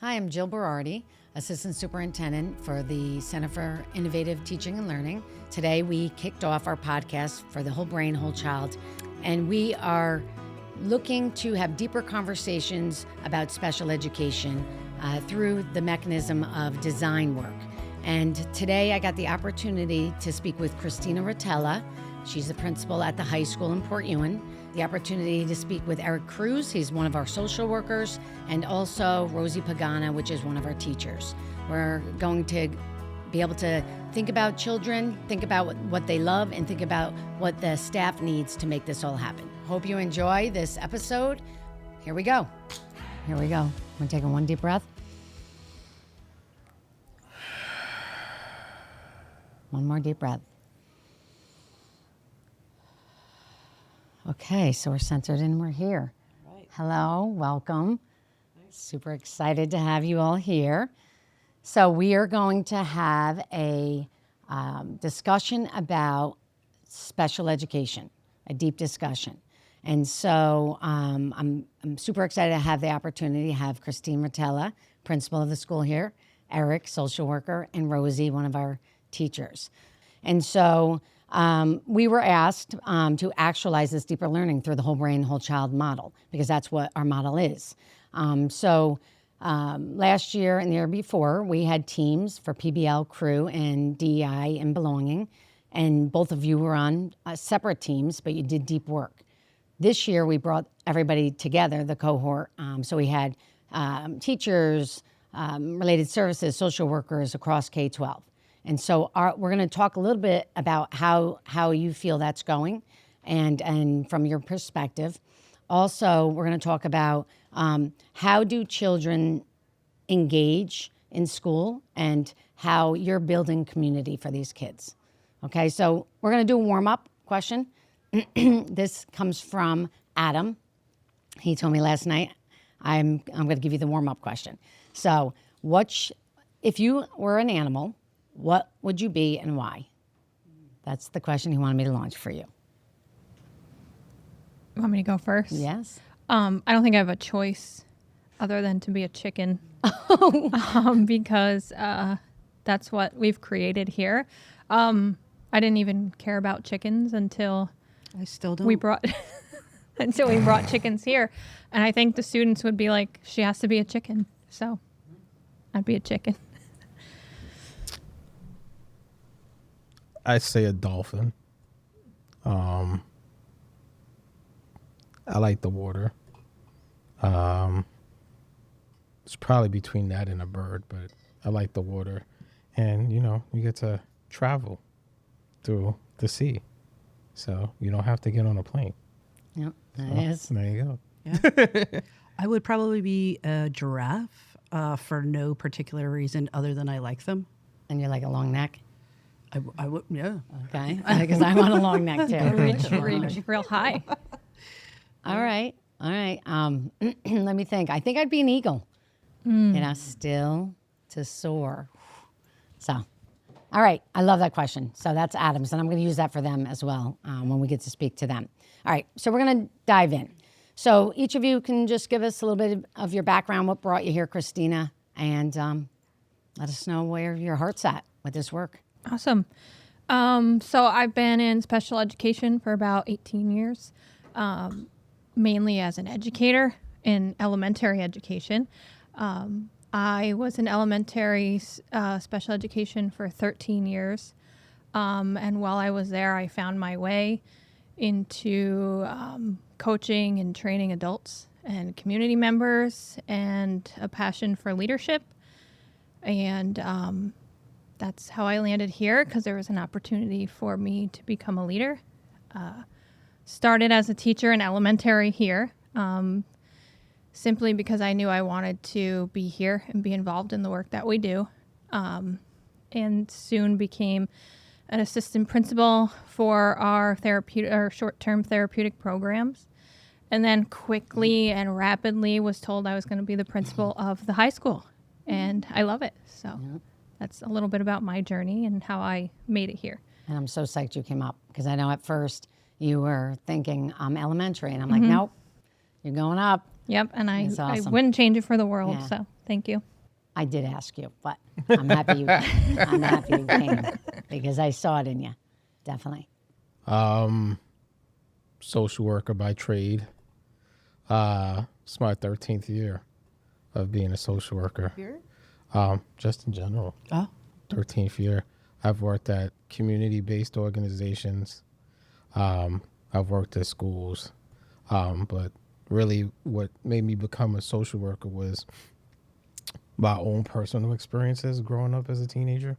Hi, I'm Jillaine Berardi, Assistant Superintendent for the Center for Innovative Teaching and Learning. Today we kicked off our podcast for the Whole Brain, Whole Child, and we are looking to have deeper conversations about special education through the mechanism of design work. And today I got the opportunity to speak with Christina Rutella. She's the principal at the high school in Port Ewan. The opportunity to speak with Eric Cruz, he's one of our social workers, and also Rosie Pagana, which is one of our teachers. We're going to be able to think about children, think about what they love, and think about what the staff needs to make this all happen. Hope you enjoy this episode. Here we go. Here we go. I'm taking one deep breath. One more deep breath. Okay, so we're centered and we're here. Right. Hello, welcome. Thanks. Super excited to have you all here. So we are going to have a discussion about special education, a deep discussion. And so I'm super excited to have the opportunity to have Christina Rutella, principal of the school here, Eric, social worker, and Rosie, one of our teachers. And so we were asked to actualize this deeper learning through the whole brain, whole child model, because that's what our model is. Last year and the year before, we had teams for PBL, crew, and DEI and belonging, and both of you were on separate teams, but you did deep work. This year, we brought everybody together, the cohort, so we had teachers, related services, social workers across K-12. And so we're going to talk a little bit about how you feel that's going and from your perspective. Also, we're going to talk about how do children engage in school and how you're building community for these kids. Okay, so we're going to do a warm-up question. This comes from Adam. He told me last night, I'm going to give you the warm-up question. So if you were an animal, what would you be and why? That's the question he wanted me to launch for you. You want me to go first? Yes. I don't think I have a choice other than to be a chicken because that's what we've created here. I didn't even care about chickens until I still don't. we brought chickens here. And I think the students would be like, she has to be a chicken. So I'd be a chicken. I say a dolphin. I like the water. It's probably between that and a bird, but I like the water. And, you get to travel through the sea. So you don't have to get on a plane. Yep, that is. There you go. Yeah. I would probably be a giraffe for no particular reason other than I like them. And you're like a long neck? I would, yeah. Okay, because I want a long neck too. Reach real high. All right. Let me think. I think I'd be an eagle. Still to soar. So, all right. I love that question. So that's Adam's, and I'm going to use that for them as well when we get to speak to them. All right. So we're going to dive in. So each of you can just give us a little bit of your background, what brought you here, Christina, and let us know where your heart's at with this work. Awesome. So I've been in special education for about 18 years, mainly as an educator in elementary education. I was in elementary special education for 13 years. And while I was there, I found my way into coaching and training adults and community members and a passion for leadership. And that's how I landed here because there was an opportunity for me to become a leader. Started as a teacher in elementary here, simply because I knew I wanted to be here and be involved in the work that we do. And soon became an assistant principal for our short-term therapeutic programs. And then quickly and rapidly was told I was going to be the principal of the high school. And I love it. So that's a little bit about my journey and how I made it here. And I'm so psyched you came up because I know at first you were thinking I'm elementary. And I'm like, nope, you're going up. Yep. And I awesome. wouldn't change it for the world. Yeah. So thank you. I did ask you, but I'm happy I'm happy you came because I saw it in you, definitely. Social worker by trade. It's my 13th year of being a social worker. Here? Just in general. Oh. 13th year. I've worked at community-based organizations. I've worked at schools. But really what made me become a social worker was my own personal experiences growing up as a teenager,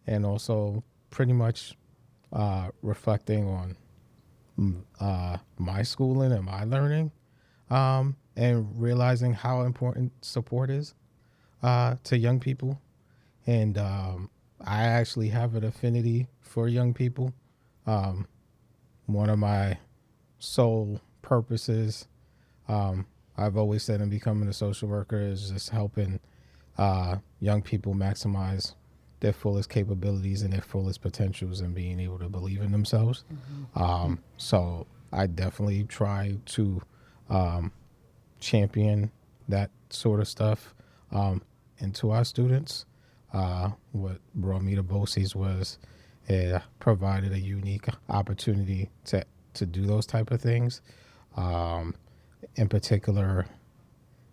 and also pretty much reflecting on my schooling and my learning, and realizing how important support is to young people. And I actually have an affinity for young people. One of my sole purposes, I've always said in becoming a social worker, is just helping young people maximize their fullest capabilities and their fullest potentials and being able to believe in themselves. So I definitely try to champion that sort of stuff into our students. What brought me to BOCES was it provided a unique opportunity to do those type of things. In particular,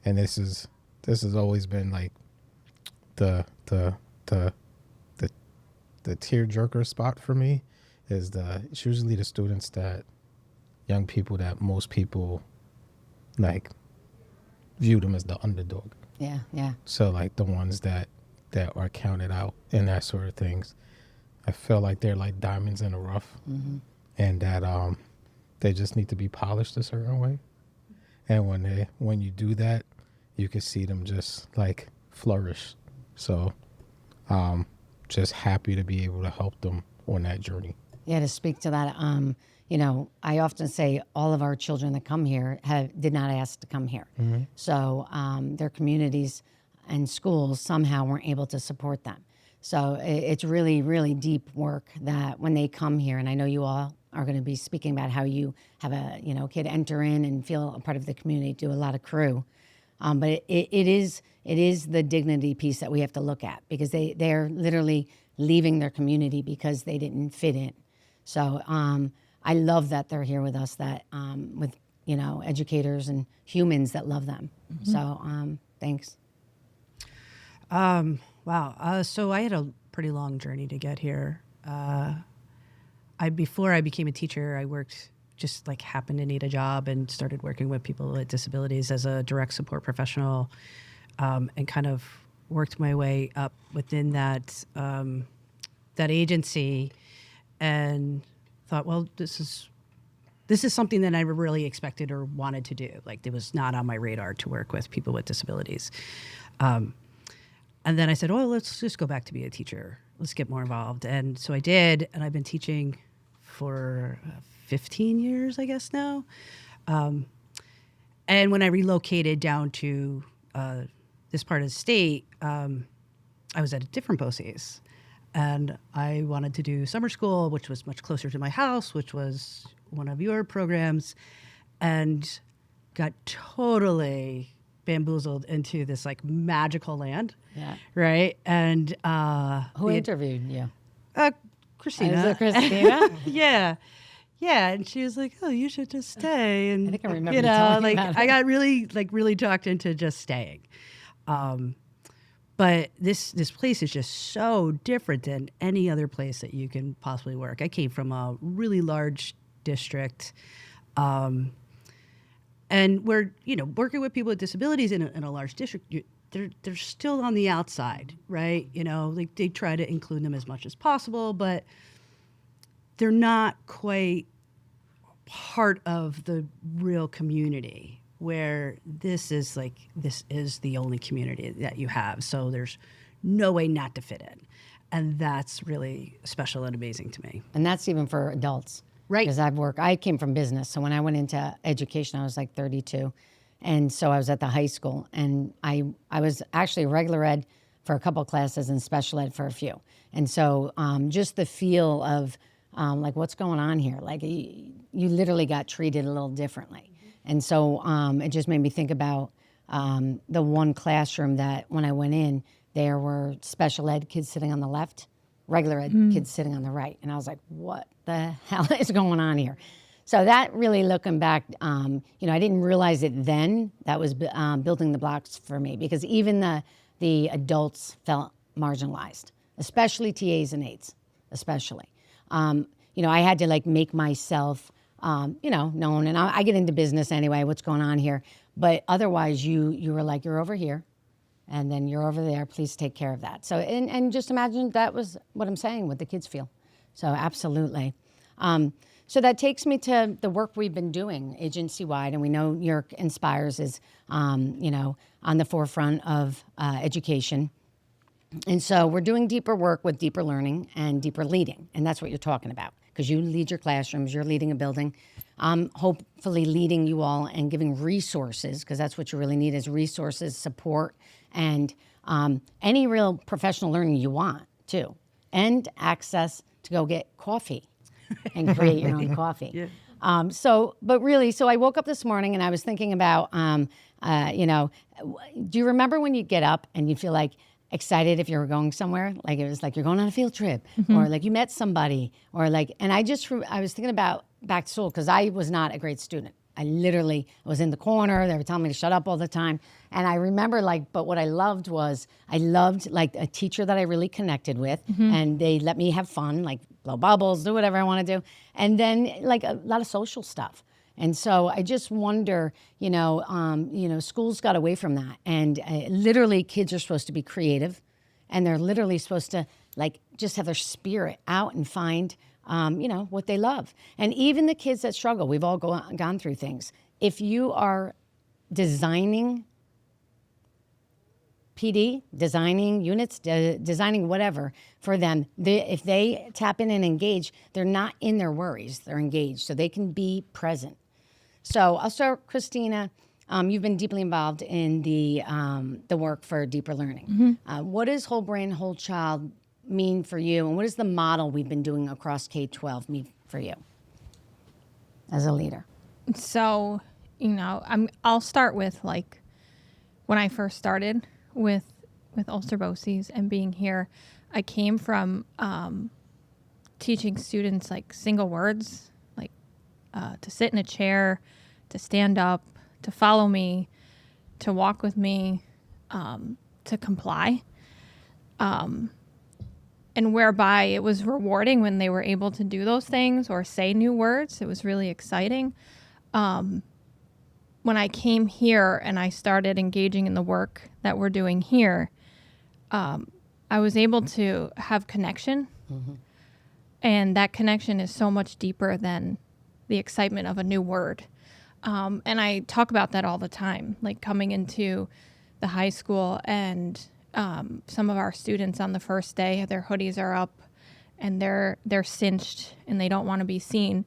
and this has always been like the tearjerker spot for me, is it's usually the students that young people that most people like view them as the underdog. Yeah, yeah. So like the ones that are counted out and that sort of things, I feel like they're like diamonds in the rough, and that they just need to be polished a certain way. And when you do that, you can see them just like flourish. So just happy to be able to help them on that journey. Yeah, to speak to that, you know, I often say all of our children that come here did not ask to come here. So their communities and schools somehow weren't able to support them. So it's really, really deep work that when they come here, and I know you all are going to be speaking about how you have a kid enter in and feel a part of the community, do a lot of crew. But it is the dignity piece that we have to look at, because they're literally leaving their community because they didn't fit in. So I love that they're here with us, that with educators and humans that love them. So thanks. Wow. So I had a pretty long journey to get here. Before I became a teacher, I worked, just like happened to need a job and started working with people with disabilities as a direct support professional, and kind of worked my way up within that agency, and thought, well, this is something that I really expected or wanted to do. Like, it was not on my radar to work with people with disabilities. And then I said, oh, let's just go back to be a teacher. Let's get more involved. And so I did, and I've been teaching for 15 years, I guess now. And when I relocated down to this part of the state, I was at a different BOCES. And I wanted to do summer school, which was much closer to my house, which was one of your programs, and got totally bamboozled into this like magical land. Yeah. Right. And Who interviewed you? Christina. Is it Christina? Yeah. Yeah. And she was like, oh, you should just stay. And I think I remember you telling me about it. I got really talked into just staying. But this place is just so different than any other place that you can possibly work. I came from a really large district, and we're working with people with disabilities in a large district. They're still on the outside, right? Like they try to include them as much as possible, but they're not quite part of the real community, where this is the only community that you have. So there's no way not to fit in. And that's really special and amazing to me. And that's even for adults. Right. Because I came from business. So when I went into education, I was like 32. And so I was at the high school. And I was actually regular ed for a couple classes and special ed for a few. And so just the feel of like, what's going on here? Like you literally got treated a little differently. And so it just made me think about the one classroom that when I went in, there were special ed kids sitting on the left, regular ed kids sitting on the right. And I was like, what the hell is going on here? So that really, looking back, I didn't realize it then. That was building the blocks for me, because even the adults felt marginalized, especially TAs and aides, especially. I had to make myself, known. And I get into business anyway, what's going on here. But otherwise, you were like, you're over here, and then you're over there. Please take care of that. So, and just imagine that was what I'm saying, what the kids feel. So absolutely. So that takes me to the work we've been doing agency-wide, and we know York Inspires is, on the forefront of education. And so we're doing deeper work with deeper learning and deeper leading, and that's what you're talking about, because you lead your classrooms, you're leading a building. Hopefully leading you all and giving resources, because that's what you really need, is resources, support, and any real professional learning you want, too, and access to go get coffee and create your own coffee. Yeah. So I woke up this morning and I was thinking about, do you remember when you get up and you feel excited if you were going somewhere? It was like you're going on a field trip, or you met somebody, or and I was thinking about back to school, because I was not a great student. I literally was in the corner. They were telling me to shut up all the time. And I remember but what I loved was, a teacher that I really connected with, and they let me have fun, blow bubbles, do whatever I want to do. And then a lot of social stuff. And so I just wonder, schools got away from that. And literally kids are supposed to be creative, and they're literally supposed to just have their spirit out and find, what they love. And even the kids that struggle, we've all gone through things. If you are designing PD, designing units, designing whatever for them, if they tap in and engage, they're not in their worries, they're engaged, so they can be present. So I'll start, Christina. You've been deeply involved in the work for deeper learning. What does whole brain, whole child mean for you, and what does the model we've been doing across K-12 mean for you as a leader? So, I'll start with when I first started with Ulster BOCES and being here, I came from teaching students single words, to sit in a chair, to stand up, to follow me, to walk with me, to comply. And whereby it was rewarding when they were able to do those things or say new words. It was really exciting. When I came here and I started engaging in the work that we're doing here, I was able to have connection. And that connection is so much deeper than the excitement of a new word. And I talk about that all the time, coming into the high school, and some of our students on the first day, their hoodies are up and they're cinched and they don't want to be seen.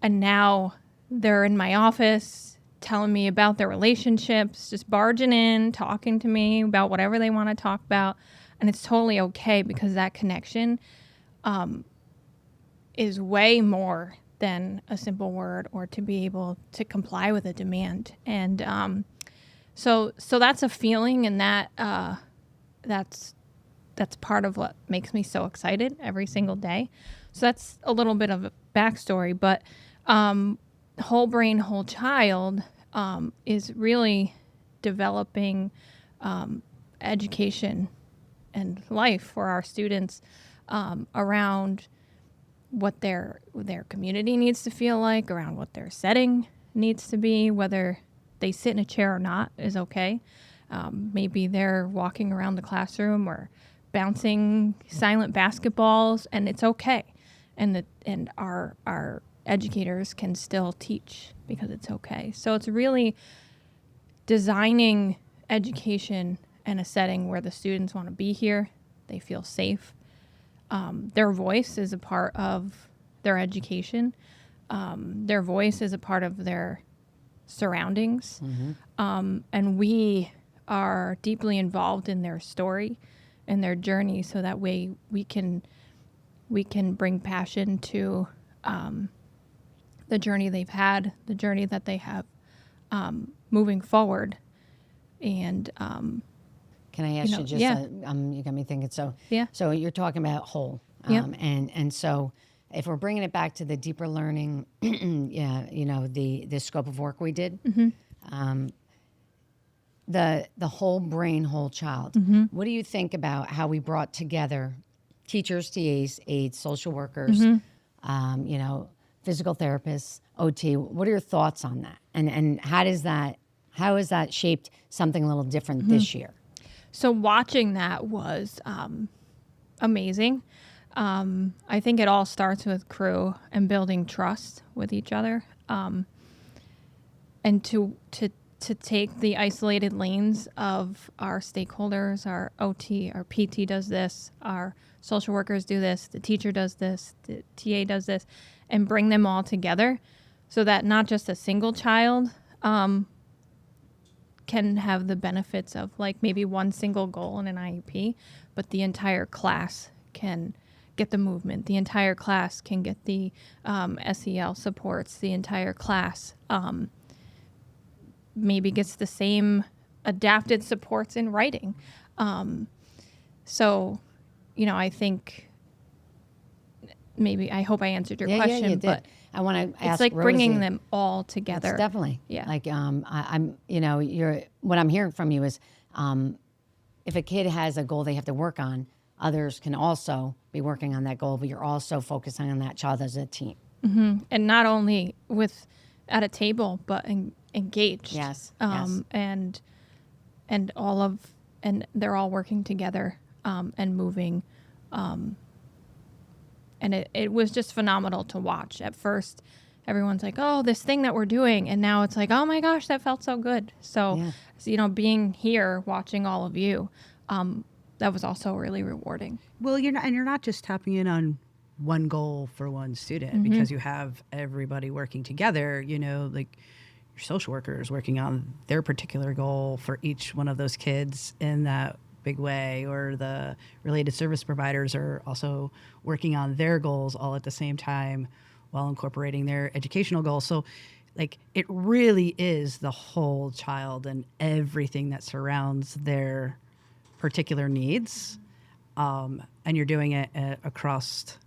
And now they're in my office telling me about their relationships, just barging in, talking to me about whatever they want to talk about. And it's totally okay, because that connection is way more than a simple word, or to be able to comply with a demand. And so that's a feeling, and that's part of what makes me so excited every single day. So that's a little bit of a backstory, but whole brain, whole child is really developing education and life for our students around what their community needs to feel like, around what their setting needs to be, whether they sit in a chair or not is okay. Maybe they're walking around the classroom or bouncing silent basketballs, and it's okay. And our educators can still teach because it's okay. So it's really designing education in a setting where the students want to be here, they feel safe. Their voice is a part of their education. Their voice is a part of their surroundings. And we are deeply involved in their story and their journey, so that way we can bring passion to the journey they've had, the journey that they have moving forward. And Can I ask You you know, just, yeah. you got me thinking, so, Yeah. so you're talking about whole. Yep. And so if we're bringing it back to the deeper learning, yeah, the scope of work we did, the whole brain, whole child. What do you think about how we brought together teachers, TAs, aides, social workers, physical therapists, OT? What are your thoughts on that? And how has that shaped something a little different this year? So watching that was amazing. I think it all starts with crew and building trust with each other, and to take the isolated lanes of our stakeholders, our OT, our PT does this, our social workers do this, the teacher does this, the TA does this, and bring them all together so that not just a single child can have the benefits of like maybe one single goal in an IEP, but the entire class can get the movement. The entire class can get the SEL supports. The entire class maybe gets the same adapted supports in writing. So, I think I hope I answered your question. Yeah, you did. But I want to ask it's like Rosie, bringing them all together. It's definitely. Yeah. Like what I'm hearing from you is, if a kid has a goal they have to work on, others can also be working on that goal, but you're also focusing on that child as a team. And not only at a table, but engaged. Yes. And they're all working together and moving. And it was just phenomenal to watch. At first, everyone's like, oh, this thing that we're doing. And now it's like, oh my gosh, that felt so good. So, being here, watching all of you, that was also really rewarding. Well, you're not just tapping in on one goal for one student because you have everybody working together, like your social workers working on their particular goal for each one of those kids in that big way, or the related service providers are also working on their goals all at the same time while incorporating their educational goals. So like it really is the whole child and everything that surrounds their particular needs. And you're doing it across,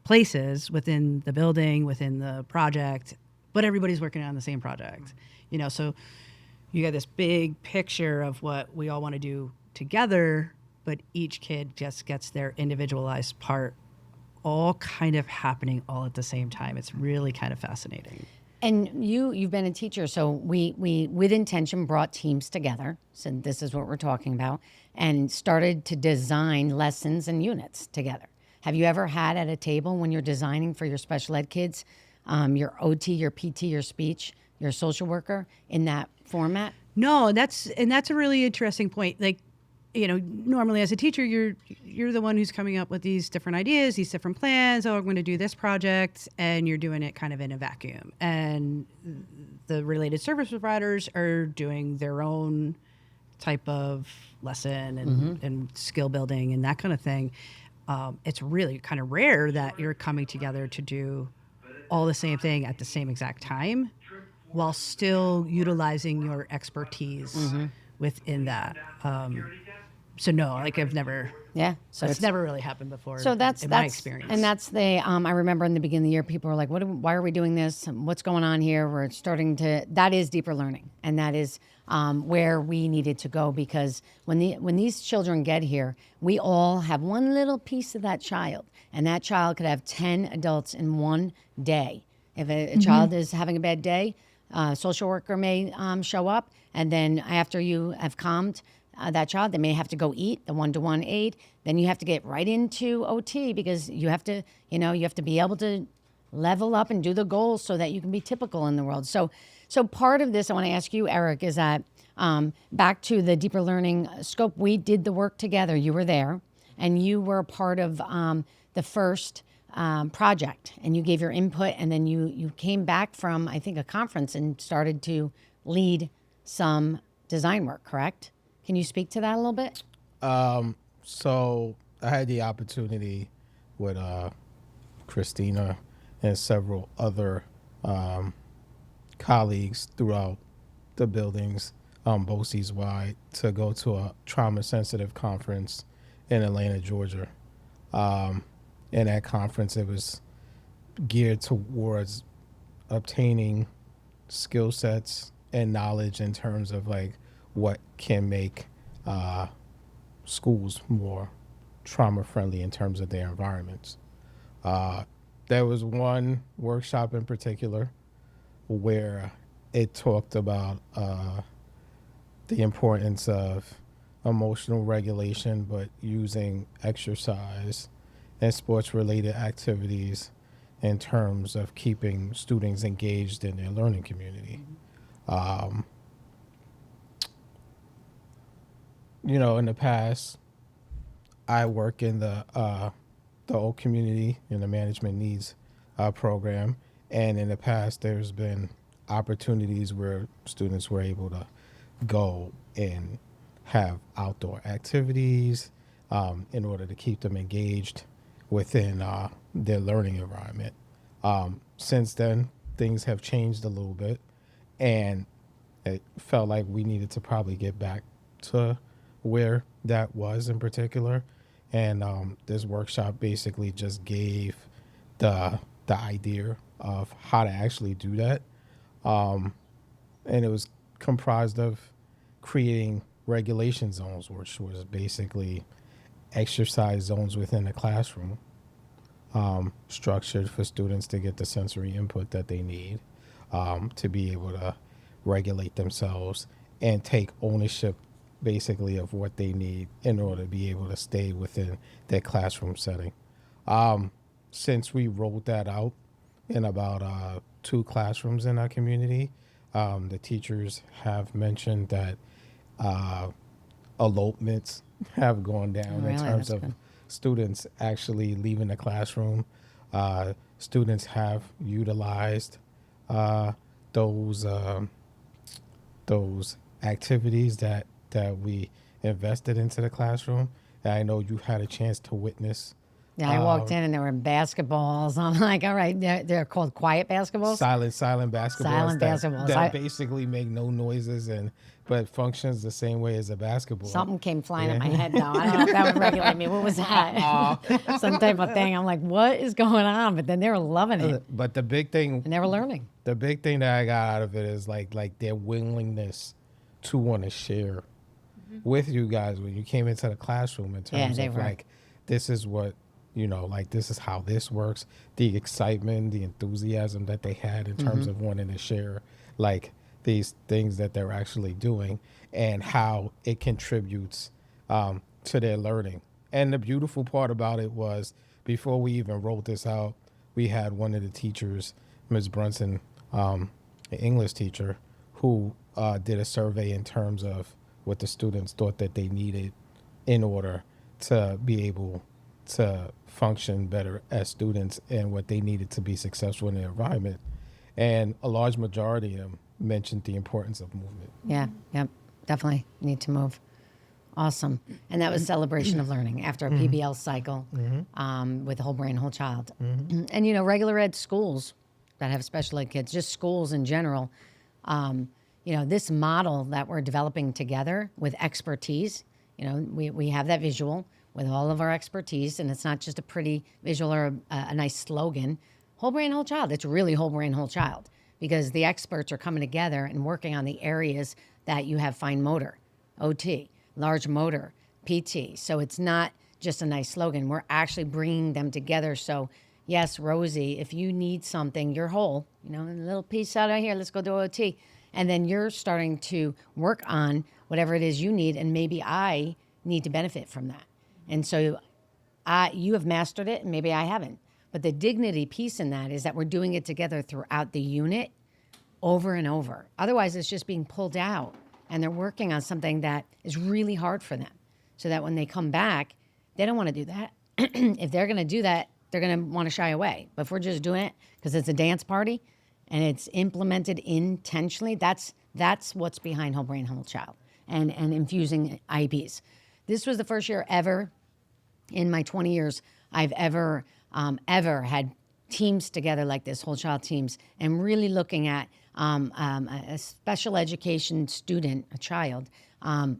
places within the building, within the project, but everybody's working on the same project, so you got this big picture of what we all want to do together, but each kid just gets their individualized part all kind of happening all at the same time. It's really kind of fascinating. And you've been a teacher, so we with intention brought teams together. So this is what we're talking about, and started to design lessons and units together. Have you ever had at a table when you're designing for your special ed kids, your OT, your PT, your speech, your social worker in that format? No, that's a really interesting point. Like, normally as a teacher, you're the one who's coming up with these different ideas, these different plans. Oh, I'm going to do this project, and you're doing it kind of in a vacuum. And the related service providers are doing their own type of lesson and skill building and that kind of thing. It's really kind of rare that you're coming together to do all the same thing at the same exact time, while still utilizing your expertise within that. So no, like I've never. Yeah, so it's never really happened before. So that's my experience. And that's I remember in the beginning of the year, people were like, why are we doing this? What's going on here? We're starting to. That is deeper learning, and that is where we needed to go, because when these children get here, we all have one little piece of that child, and that child could have 10 adults in one day. If a child is having a bad day, social worker may show up, and then after you have calmed that child, they may have to go eat, the one-to-one aid. Then you have to get right into OT, because you have to be able to level up and do the goals so that you can be typical in the world. So part of this, I want to ask you, Eric, is that back to the deeper learning scope, we did the work together. You were there, and you were a part of the first project, and you gave your input, and then you came back from, I think, a conference and started to lead some design work, correct? Can you speak to that a little bit? So I had the opportunity with Christina and several other colleagues throughout the buildings BOCES wide to go to a trauma sensitive conference in Atlanta, Georgia. In that conference, it was geared towards obtaining skill sets and knowledge in terms of like what can make schools more trauma friendly in terms of their environments. There was one workshop in particular where it talked about the importance of emotional regulation, but using exercise and sports related activities in terms of keeping students engaged in their learning community. In the past, I work in the old community in the management needs program, and in the past, there's been opportunities where students were able to go and have outdoor activities in order to keep them engaged within their learning environment. Since then, things have changed a little bit, and it felt like we needed to probably get back to where that was in particular. And this workshop basically just gave the idea of how to actually do that. And it was comprised of creating regulation zones, which was basically exercise zones within the classroom, structured for students to get the sensory input that they need to be able to regulate themselves and take ownership basically of what they need in order to be able to stay within their classroom setting. Since we rolled that out in about 2 classrooms in our community, the teachers have mentioned that elopements have gone down in Really? terms That's of good. students actually leaving the classroom. Students have utilized those activities that we invested into the classroom. And I know you had a chance to witness Yeah, I walked in and there were basketballs. I'm like, all right, they're called quiet basketballs. silent basketballs Silent basketballs. that basically make no noises but functions the same way as a basketball. Something came flying at my head, though. I don't know if that would regulate me. What was that? Some type of thing. I'm like, what is going on? But then they were loving it, But the big thing and they were learning. the big thing that I got out of it is like their willingness to want to share with you guys when you came into the classroom in terms they of were. like, this is what, like this is how this works, the excitement, the enthusiasm that they had in terms of wanting to share like these things that they're actually doing and how it contributes to their learning. And the beautiful part about it was before we even wrote this out, we had one of the teachers, Ms. Brunson, an English teacher, who did a survey in terms of what the students thought that they needed in order to be able to function better as students and what they needed to be successful in their environment. And a large majority of them mentioned the importance of movement. Yeah, yep, definitely need to move. Awesome. And that was celebration of learning after a PBL cycle with whole brain, whole child. And, regular ed schools that have special ed kids, just schools in general, this model that we're developing together with expertise, we have that visual with all of our expertise, and it's not just a pretty visual or a nice slogan. Whole brain, whole child. It's really whole brain, whole child, because the experts are coming together and working on the areas that you have fine motor, OT, large motor, PT. So it's not just a nice slogan. We're actually bringing them together. So yes, Rosie, if you need something, you're whole, a little piece out of here, let's go do OT. And then you're starting to work on whatever it is you need, and maybe I need to benefit from that. And so you have mastered it, and maybe I haven't. But the dignity piece in that is that we're doing it together throughout the unit over and over. Otherwise, it's just being pulled out, and they're working on something that is really hard for them, so that when they come back, they don't want to do that. If they're going to do that, they're going to want to shy away. But if we're just doing it because it's a dance party and it's implemented intentionally, that's what's behind Whole Brain, Whole Child and infusing IEPs. This was the first year ever in my 20 years I've ever had teams together like this, whole child teams, and really looking at a special education student, a child,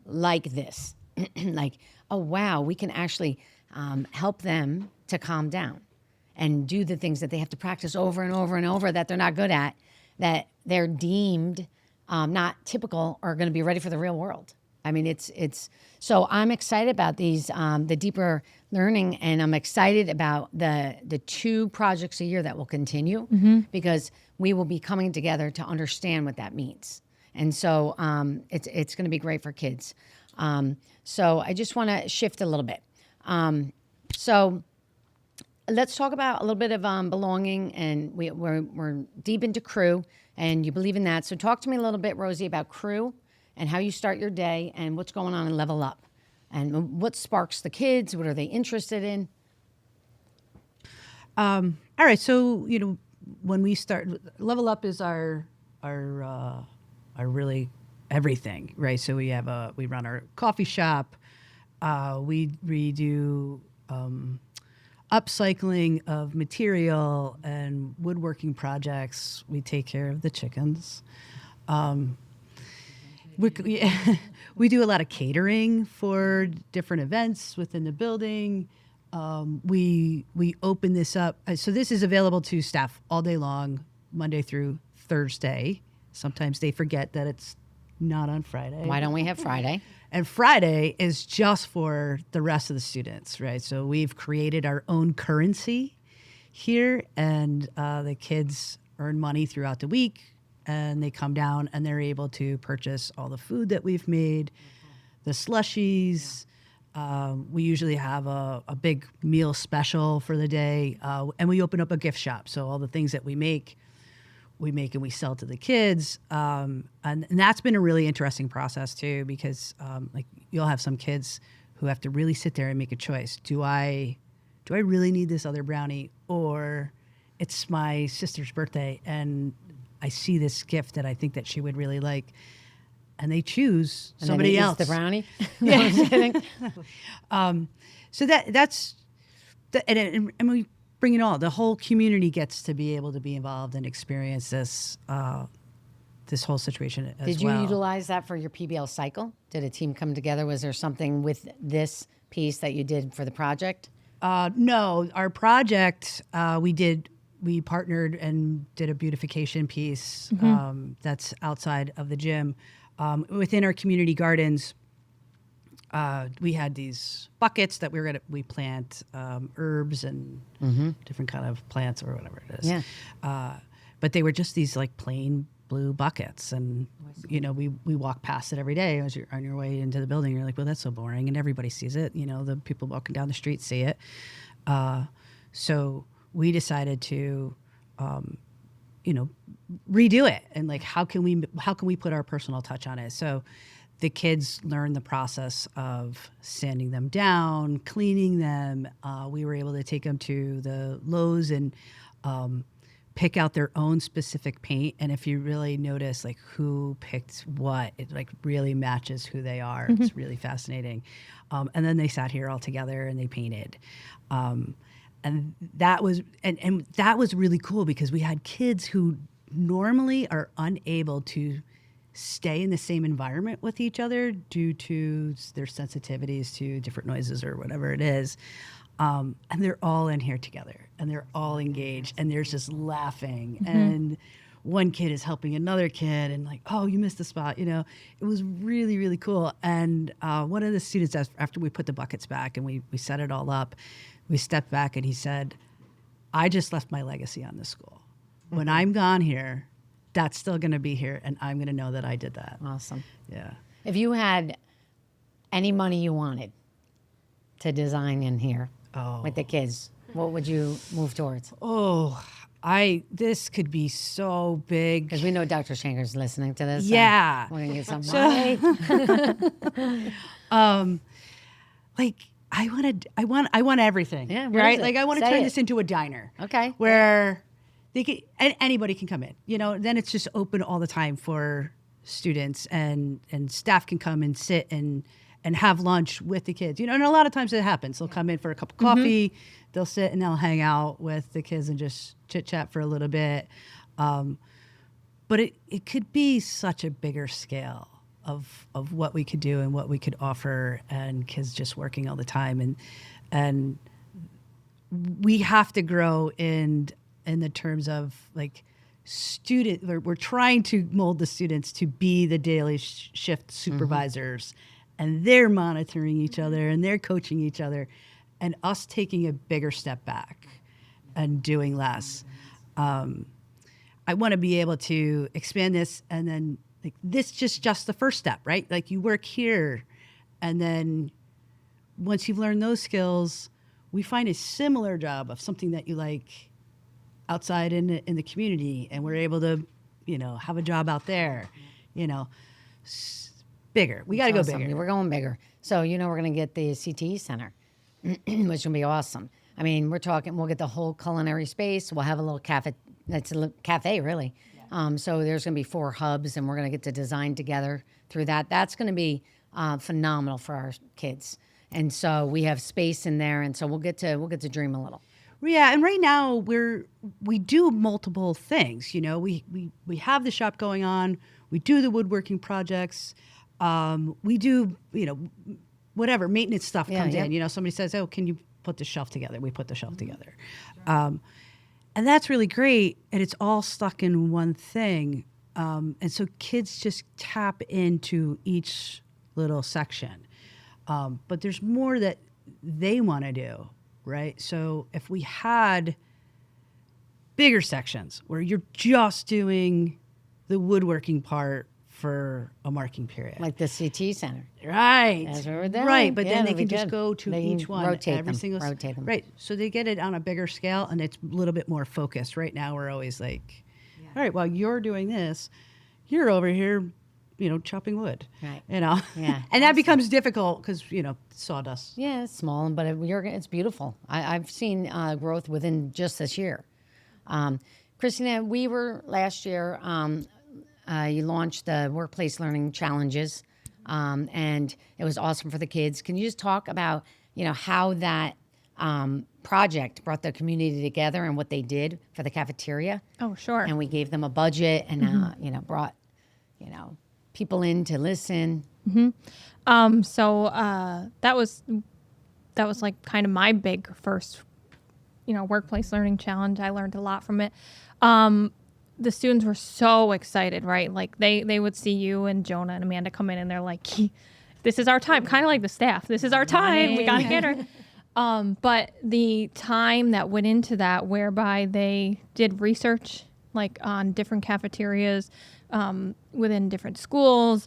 like this, like, oh, wow, we can actually help them to calm down and do the things that they have to practice over and over and over that they're not good at, that they're deemed not typical or going to be ready for the real world. I mean, it's so I'm excited about these, the deeper learning, and I'm excited about the 2 projects a year that will continue because we will be coming together to understand what that means. And so it's going to be great for kids. So I just want to shift a little bit. So let's talk about a little bit of belonging, and we're deep into crew, and you believe in that. So talk to me a little bit, Rosie, about crew and how you start your day and what's going on in Level Up and what sparks the kids. What are they interested in? All right. So, when we start, Level Up is our really everything, right? So we run our coffee shop. We do upcycling of material and woodworking projects. We take care of the chickens. We do a lot of catering for different events within the building. We open this up. So this is available to staff all day long, Monday through Thursday. Sometimes they forget that it's not on Friday. Why don't we have Friday? And Friday is just for the rest of the students, right? So we've created our own currency here, and the kids earn money throughout the week, and they come down and they're able to purchase all the food that we've made, the slushies. We usually have a big meal special for the day, and we open up a gift shop. So all the things that we make and we sell to the kids. And that's been a really interesting process too, because like you'll have some kids who have to really sit there and make a choice. Do I really need this other brownie, or it's my sister's birthday and I see this gift that I think that she would really like, and they choose And somebody then else. the brownie. No, I'm just kidding. So that's and we bring it all. The whole community gets to be able to be involved and experience this this whole situation as Did you well. utilize that for your PBL cycle? Did a team come together? Was there something with this piece that you did for the project? No, our project we partnered and did a beautification piece that's outside of the gym. Within our community gardens, we had these buckets that we plant herbs and different kind of plants or whatever it is. Yeah. But they were just these like plain blue buckets, and we walk past it every day as you're on your way into the building. You're like, well, that's so boring, and everybody sees it. The people walking down the street see it. So we decided to redo it, and like how can we put our personal touch on it. So the kids learn the process of sanding them down, cleaning them. We were able to take them to the Lowe's and pick out their own specific paint. And if you really notice like who picked what, it like really matches who they are. It's really fascinating. And then they sat here all together and they painted. And that was that was really cool because we had kids who normally are unable to stay in the same environment with each other due to their sensitivities to different noises or whatever it is. And they're all in here together and they're all engaged and they're just laughing. And one kid is helping another kid and like, oh, you missed the spot. It was really, really cool. And one of the students, after we put the buckets back and we set it all up, we stepped back and he said, I just left my legacy on this school. When I'm gone here, that's still going to be here, and I'm going to know that I did that. Awesome. Yeah. If you had any money you wanted to design in here with the kids, what would you move towards? Oh, this could be so big. Because we know Dr. Shanker's listening to this. Yeah. So we're going to get some money. Like I want everything. Yeah, what right. is it? Like I want to Say turn it. this into a diner. Okay. Where anybody can come in. Then it's just open all the time for students and staff can come and sit and have lunch with the kids. And a lot of times it happens. They'll come in for a cup of coffee, they'll sit and they'll hang out with the kids and just chit chat for a little bit. But but it could be such a bigger scale of what we could do and what we could offer, and kids just working all the time, and we have to grow in the terms of like student. We're trying to mold the students to be the daily shift supervisors, and they're monitoring each other and they're coaching each other, and us taking a bigger step back and doing less. I want to be able to expand this, and then like this just the first step, right? Like you work here, and then once you've learned those skills, we find a similar job of something that you like outside in the community, and we're able to, have a job out there, bigger. We got to go Awesome. bigger. We're going bigger. So, we're going to get the CTE Center, which is going to be awesome. I mean, we're talking, we'll get the whole culinary space. We'll have a little cafe. It's a little cafe, really. So there's going to be 4 hubs, and we're going to get to design together through that. That's going to be phenomenal for our kids. And so we have space in there, and so we'll get to dream a little. Yeah, and right now we do multiple things. We have the shop going on. We do the woodworking projects. We do whatever maintenance stuff comes in. Somebody says, "Oh, can you put the shelf together?" We put the shelf together, and that's really great. And it's all stuck in one thing, and so kids just tap into each little section. But there's more that they want to do. Right. So if we had bigger sections where you're just doing the woodworking part for a marking period, Like the CT Center. right? That's what we're doing. Right. But Yeah, then they that'll be can just good. go to They can each one. rotate them. Rotate them. Right. So they get it on a bigger scale, and it's a little bit more focused. Right now, we're always like, all right, while you're doing this, you're over here, chopping wood. Right. Yeah. And that becomes difficult because, sawdust. Yeah, it's small, but it's beautiful. I've seen growth within just this year. Christina, we were last year, you launched the Workplace Learning Challenges, and it was awesome for the kids. Can you just talk about, how that project brought the community together and what they did for the cafeteria? Oh, sure. And we gave them a budget and, brought, people in to listen. So that was like kind of my big first, workplace learning challenge. I learned a lot from it. The students were so excited, right? Like they would see you and Jonah and Amanda come in, and they're like, "This is our time." Kind of like the staff. This is our time. We gotta get her. But the time that went into that, whereby they did research, like on different cafeterias, within different schools,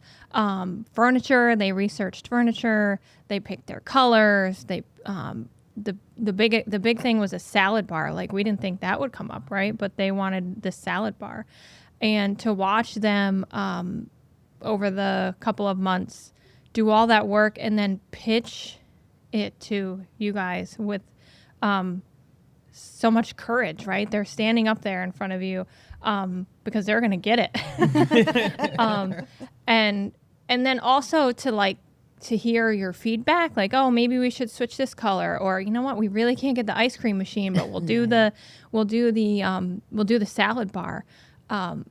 furniture. They researched furniture. They picked their colors. They the big thing was a salad bar. Like we didn't think that would come up, right? But they wanted the salad bar, and to watch them over the couple of months do all that work and then pitch it to you guys with so much courage, right? They're standing up there in front of you because they're going to get it. And then also to hear your feedback, like, oh, maybe we should switch this color, or you know what, we really can't get the ice cream machine, but we'll do the salad bar. And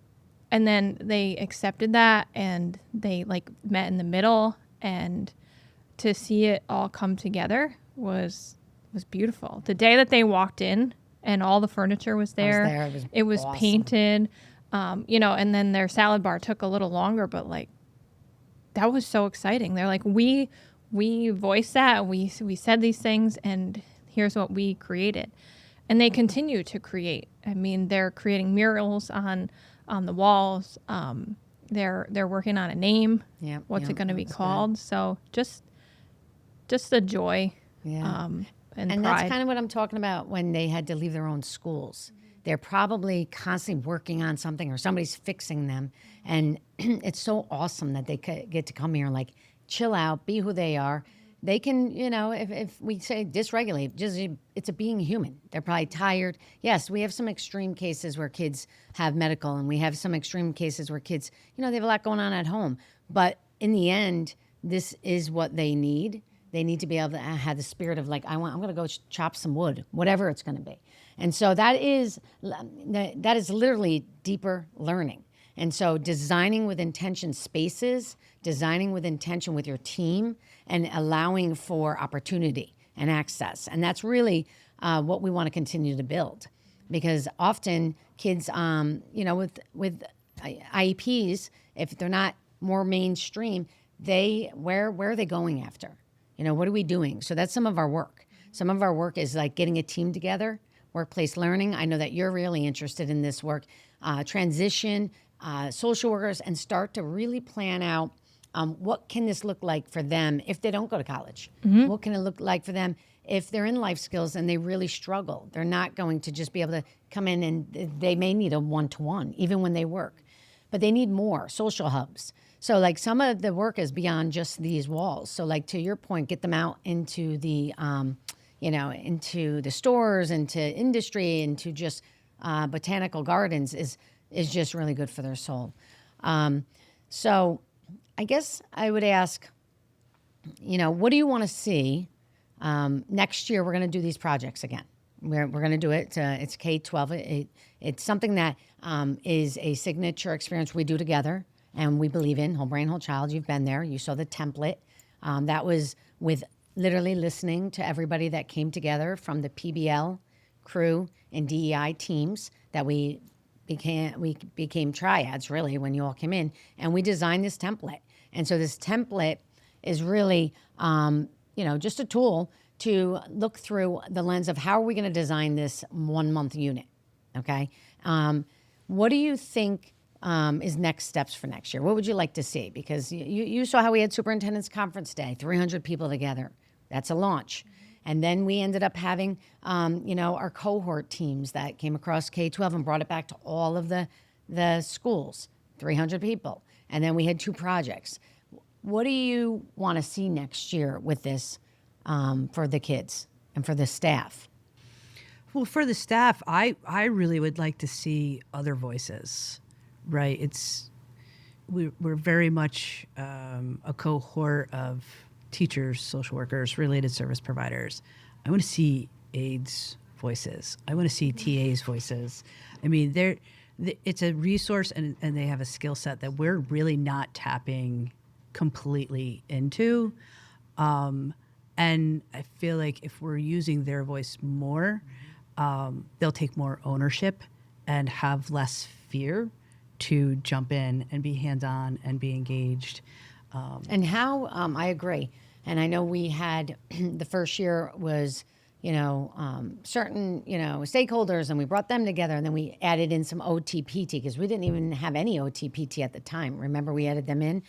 then they accepted that, and they met in the middle, and to see it all come together was beautiful. The day that they walked in and all the furniture was there, it was awesome. painted, and then their salad bar took a little longer, but that was so exciting. They're like, we voiced that, we said these things, and here's what we created. And they continue to create. I mean, they're creating murals on the walls. They're working on a name. Yeah. What's it going to be called? Good. So just the joy. Yeah. And pride. pride. That's kind of what I'm talking about when they had to leave their own schools. They're probably constantly working on something, or somebody's fixing them. And it's so awesome that they get to come here and chill out, be who they are. They can, if we say dysregulate, it's a being human. They're probably tired. Yes, we have some extreme cases where kids have medical, and we have some extreme cases where kids, they have a lot going on at home. But in the end, this is what they need. They need to be able to have the spirit of I'm going to go chop some wood, whatever it's going to be. And so that is literally deeper learning. And so designing with intention spaces, designing with intention with your team, and allowing for opportunity and access. And that's really what we want to continue to build. Because often kids, with IEPs, if they're not more mainstream, where are they going after? What are we doing? So that's some of our work. Some of our work is like getting a team together, workplace learning. I know that you're really interested in this work, transition, social workers, and start to really plan out what can this look like for them if they don't go to college? What can it look like for them if they're in life skills and they really struggle? They're not going to just be able to come in, and they may need a one-to-one even when they work, but they need more social hubs. So like some of the work is beyond just these walls. So like to your point, get them out into the, into the stores, into industry, into just botanical gardens is just really good for their soul. So I guess I would ask, what do you want to see? Next year, we're going to do these projects again. We're going to do it. It's K-12. It's something that is a signature experience we do together and we believe in. Whole brain, whole child. You've been there. You saw the template. That was with literally listening to everybody that came together from the PBL crew and DEI teams that we became triads, really, when you all came in. And we designed this template. And so this template is really, just a tool to look through the lens of how are we going to design this 1 month unit, okay? What do you think is next steps for next year? What would you like to see? Because you saw how we had Superintendent's Conference Day, 300 people together. That's a launch. And then we ended up having, our cohort teams that came across K-12 and brought it back to all of the schools, 300 people. And then we had 2 projects. What do you want to see next year with this for the kids and for the staff? Well, for the staff, I really would like to see other voices, right? We're very much a cohort of teachers, social workers, related service providers. I want to see aides voices. I want to see TAs voices. I mean, it's a resource and they have a skill set that we're really not tapping completely into. And I feel like if we're using their voice more, they'll take more ownership and have less fear to jump in and be hands-on and be engaged. And how, I agree. And I know we had, the first year was, certain, stakeholders, and we brought them together, and then we added in some OTPT because we didn't even have any OTPT at the time. Remember, we added them in,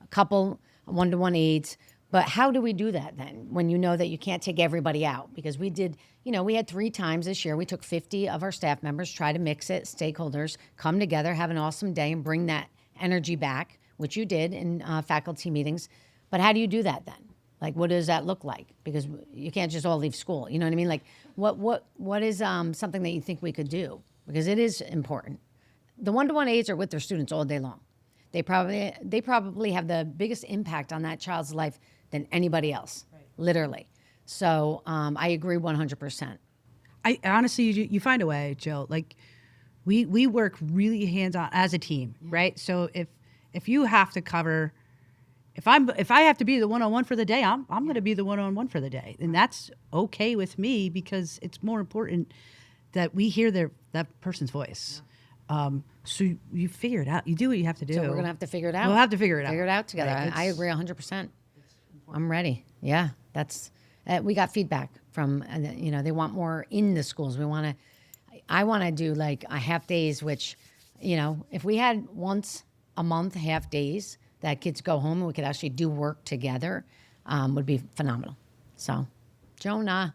a couple one-to-one aides. But how do we do that then when you know that you can't take everybody out? Because we did, we had 3 times this year. We took 50 of our staff members, try to mix it, stakeholders, come together, have an awesome day, and bring that energy back, which you did in faculty meetings. But how do you do that then? Like, what does that look like? Because you can't just all leave school. You know what I mean? Like, what is something that you think we could do? Because it is important. The one-to-one aides are with their students all day long. They probably have the biggest impact on that child's life than anybody else, right. Literally. So I agree 100%. I honestly, you find a way, Jill. Like, we work really hands-on as a team, right? So if you have to cover, if I have to be the one-on-one for the day, I'm going to be the one-on-one for the day, and that's okay with me because it's more important that we hear that person's voice. Yeah. So you figure it out. You do what you have to do. So we're going to have to figure it out. We'll have to figure it out. Figure it out together. Right. I agree 100%. I'm ready. Yeah, that's. We got feedback from they want more in the schools. I want to do like a half days, which, if we had once a month half days that kids go home and we could actually do work together, would be phenomenal. So, Jonah.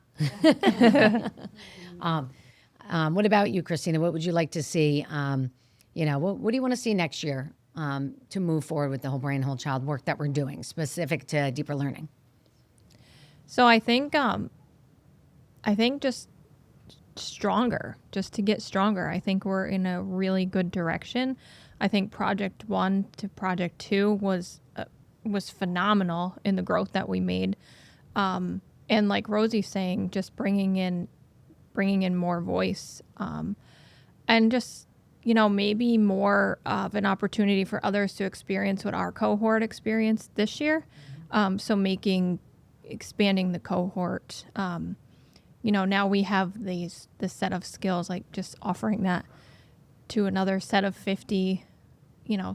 What about you, Christina? What would you like to see? What do you want to see next year to move forward with the whole brain, whole child work that we're doing specific to deeper learning? So I think just stronger, just to get stronger. I think we're in a really good direction. I think Project 1 to Project 2 was phenomenal in the growth that we made. And like Rosie's saying, just bringing in more voice, and just, maybe more of an opportunity for others to experience what our cohort experienced this year. So expanding the cohort. Now we have this set of skills, like just offering that to another set of 50,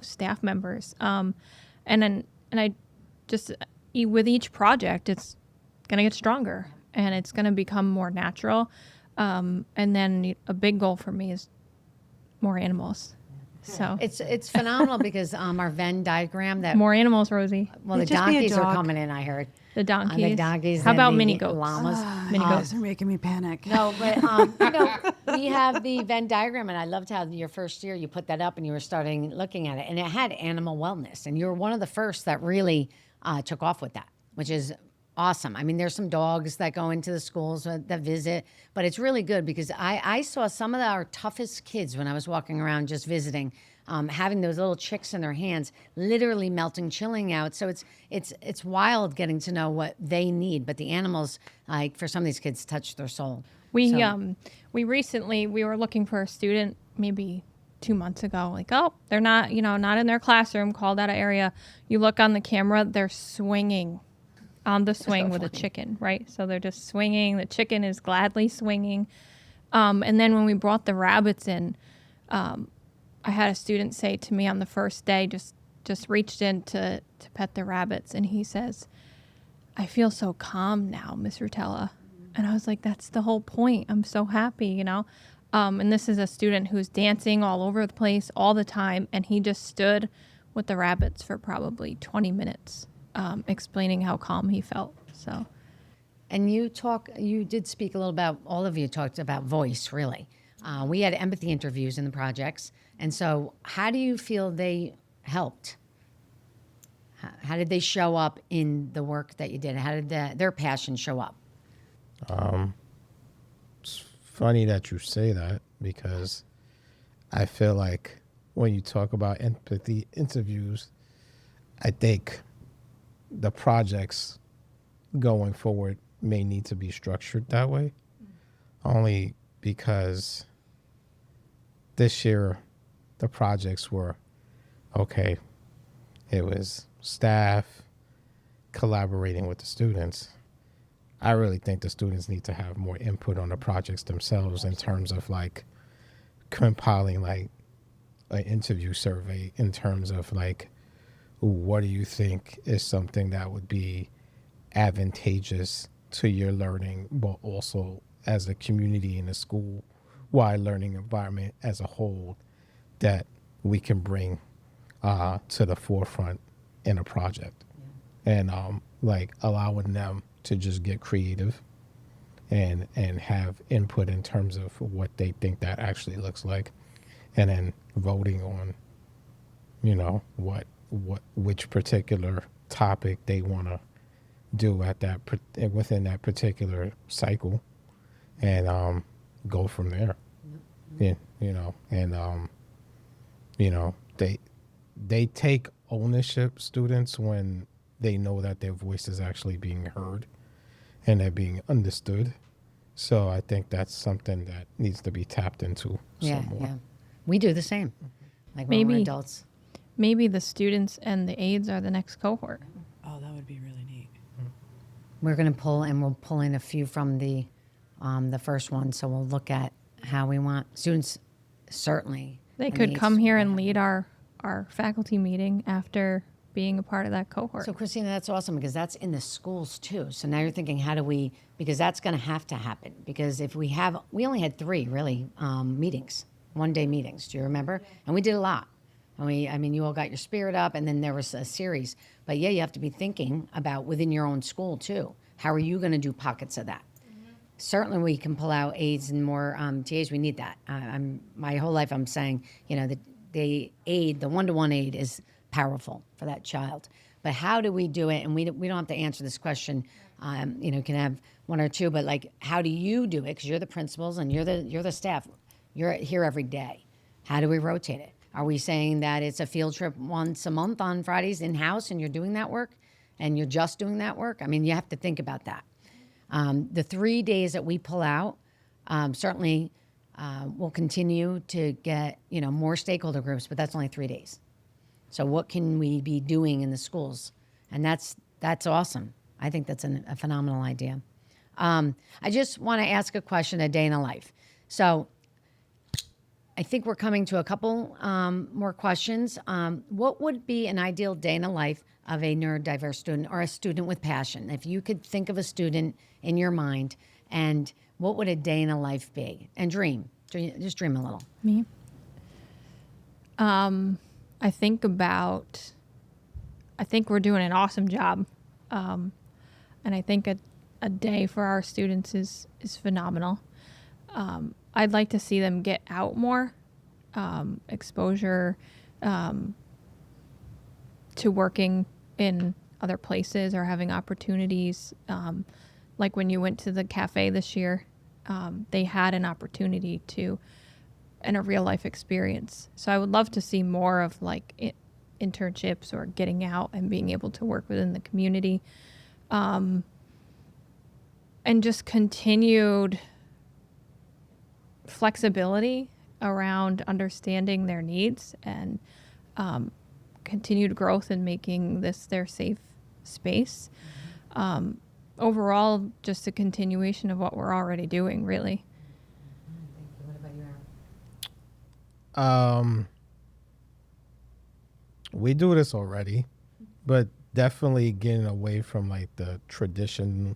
staff members. And I just, with each project, it's going to get stronger and it's going to become more natural. And then a big goal for me is more animals. So It's phenomenal because our Venn diagram that more animals, Rosie. well the Just be a donkeys are dog. coming in. I heard The donkeys. the donkeys. How and about the mini goats? Llamas. Mini You goats. guys are making me panic. No, but we have the Venn diagram, and I loved how your first year you put that up and you were starting looking at it, and it had animal wellness, and you were one of the first that really took off with that, which is awesome. I mean, there's some dogs that go into the schools that visit, but it's really good because I saw some of our toughest kids when I was walking around just visiting. Having those little chicks in their hands, literally melting, chilling out. So it's wild getting to know what they need. But the animals, like for some of these kids, touch their soul. We recently were looking for a student maybe 2 months ago. Like, oh, they're not in their classroom. Called out an area. You look on the camera, they're swinging on the swing with a chicken, right? So they're just swinging. The chicken is gladly swinging. And then when we brought the rabbits in, I had a student say to me on the first day, just reached in to pet the rabbits, and he says, "I feel so calm now, Miss Rutella." And I was like, "That's the whole point. I'm so happy, And this is a student who's dancing all over the place all the time, and he just stood with the rabbits for probably 20 minutes, explaining how calm he felt. So, And you did speak a little about, all of you talked about voice, really. We had empathy interviews in the projects. And so how do you feel they helped? How did they show up in the work that you did? How did their passion show up? It's funny that you say that because I feel like when you talk about empathy interviews, I think the projects going forward may need to be structured that way, only because this year the projects were okay. It was staff collaborating with the students. I really think the students need to have more input on the projects themselves in terms of like compiling like an interview survey in terms of like, what do you think is something that would be advantageous to your learning, but also as a community in a school-wide learning environment as a whole that we can bring to the forefront in a project. And like allowing them to just get creative and have input in terms of what they think that actually looks like, and then voting on, which particular topic they want to do at that within that particular cycle, and go from there. Yeah, they take ownership, students, when they know that their voice is actually being heard and they're being understood. So I think that's something that needs to be tapped into some more. Yeah. We do the same. Like when we're Maybe. adults. maybe the students and the aides are the next cohort. Oh, that would be really neat. We're going to we'll pull in a few from the first one. So we'll look at how we want students, certainly. They and could aides come here will and have lead our faculty meeting after being a part of that cohort. So Christina, that's awesome because that's in the schools too. So now you're thinking, how do we, because that's going to have to happen, because if we only had 3 really meetings, 1-day meetings. Do you remember? And we did a lot. And you all got your spirit up, and then there was a series. But yeah, you have to be thinking about within your own school too. How are you going to do pockets of that? Certainly we can pull out aides and more TAs. We need that. My whole life I'm saying, the aid, the one-to-one aid is powerful for that child. But how do we do it? And we don't have to answer this question. Can have 1 or 2, but like, how do you do it? Because you're the principals and you're the staff. You're here every day. How do we rotate it? Are we saying that it's a field trip once a month on Fridays in-house and you're doing that work and you're just doing that work? You have to think about that. The 3 days that we pull out, certainly We'll continue to get, more stakeholder groups, but that's only 3 days. So what can we be doing in the schools? And that's awesome. I think that's a phenomenal idea. I just want to ask a question, a day in a life. So I think we're coming to a couple more questions. What would be an ideal day in the life of a neurodiverse student or a student with passion? If you could think of a student in your mind, and what would a day in a life be? And just dream a little. Me? I think we're doing an awesome job. And I think a day for our students is phenomenal. I'd like to see them get out more, exposure to working in other places or having opportunities. Like when you went to the cafe this year, they had an opportunity and a real life experience. So I would love to see more of like internships or getting out and being able to work within the community. And just continued flexibility around understanding their needs and continued growth in making this their safe space. Overall, just a continuation of what we're already doing, really. What about you, Aaron? We do this already, but definitely getting away from like the traditional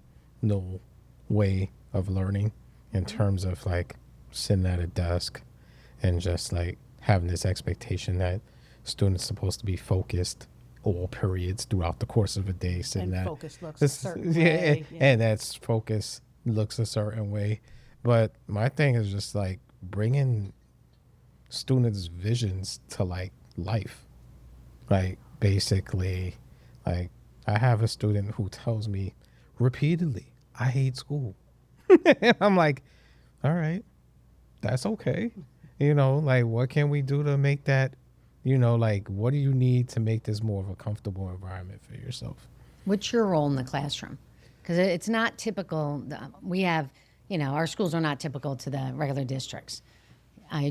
way of learning in terms of like sitting at a desk and just like having this expectation that students supposed to be focused all periods throughout the course of a day, sitting And at focus looks a certain way. Yeah. and that's focus looks a certain way. But my thing is just like bringing students' visions to like life. Like basically, like I have a student who tells me repeatedly, I hate school. And I'm like, all right, that's okay. Like what can we do to make that, like what do you need to make this more of a comfortable environment for yourself? What's your role in the classroom? Because it's not typical. We have, our schools are not typical to the regular districts.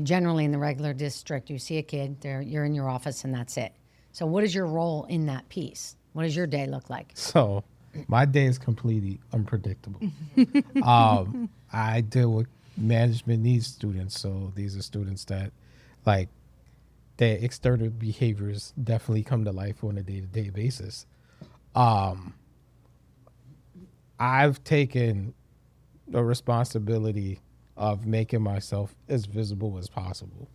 Generally in the regular district, you see a kid, you're in your office and that's it. So what is your role in that piece? What does your day look like? So my day is completely unpredictable. I deal with management needs students. So these are students that like their external behaviors definitely come to life on a day-to-day basis. I've taken the responsibility of making myself as visible as possible.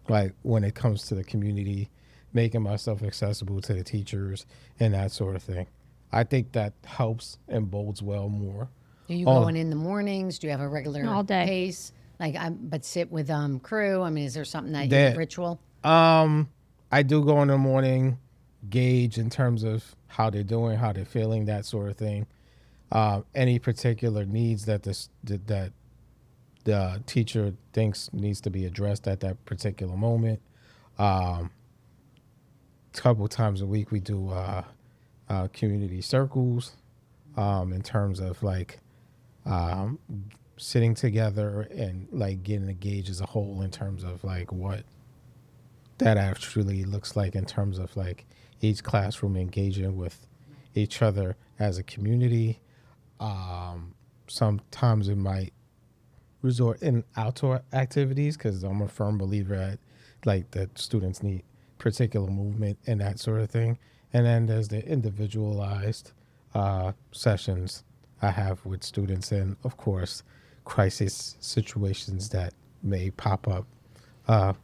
Like when it comes to the community, making myself accessible to the teachers and that sort of thing. I think that helps and bodes well more. Do you go in the mornings? Do you have a regular All day. pace? But sit with crew? I mean, is there something that ritual? I do go in the morning, gauge in terms of how they're doing, how they're feeling, that sort of thing. Any particular needs that the teacher thinks needs to be addressed at that particular moment. Couple times a week we do community circles in terms of like sitting together and like getting a gauge as a whole in terms of like what that actually looks like in terms of like each classroom engaging with each other as a community. Sometimes it might resort in outdoor activities because I'm a firm believer at like that students need particular movement and that sort of thing. And then there's the individualized sessions I have with students, and of course crisis situations that may pop up